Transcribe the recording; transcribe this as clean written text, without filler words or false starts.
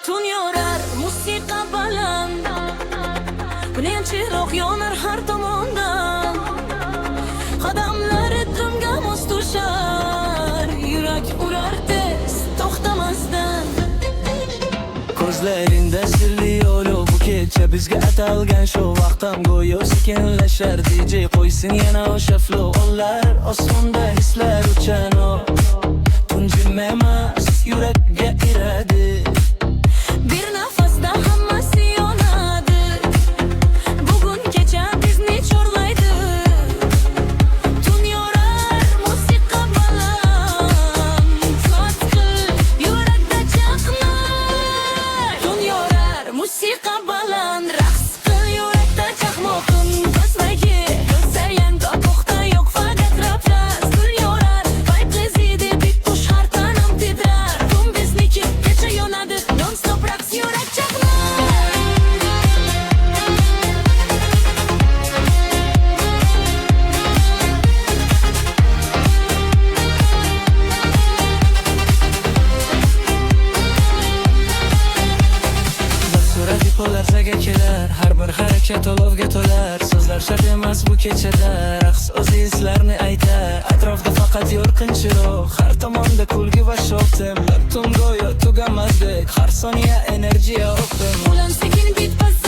tun yorar musiqa baland, bilen chiroq yonar har tomondan. Qadamlari dumga mos tushar, yurak urar tez to'xtamasdan. Ko'zlaringda sirli olov, bu kecha bizga atalgan shu vaqtam go'yo sekinlashar. DJ qo'ysin yana o'sha flow, onlar osmonda hislar uchan o tunjim emas yurakga iradi. Bir nafasda hammasi yonadi, bugun kecha bizni chorlaydi. Tun yorar musiqa baland, qatqil yurakda chaqnar. Tun yorar musiqa baland, raqs qil yurakda chaqmoqin ko'zdagi. Ko'zlaring to'xta yo'q faqat rapras. Tun yorar vibe zidi bittush har tanam titrar. Tun bizniki kecha yonadi, non stop raqs yurak chaqnar. Surati pol larzaga kelar, har bir harakat olovga to'lar. So'zlar shart emas bu kechada, raqs o'z hislarni aytar. Atrofda faqat yorqin chiroq, har tomonda kulgi va shok. Temlab tun go'yo tugamazdek, har soniya energiya o'qdim. Ulan sekin bit bas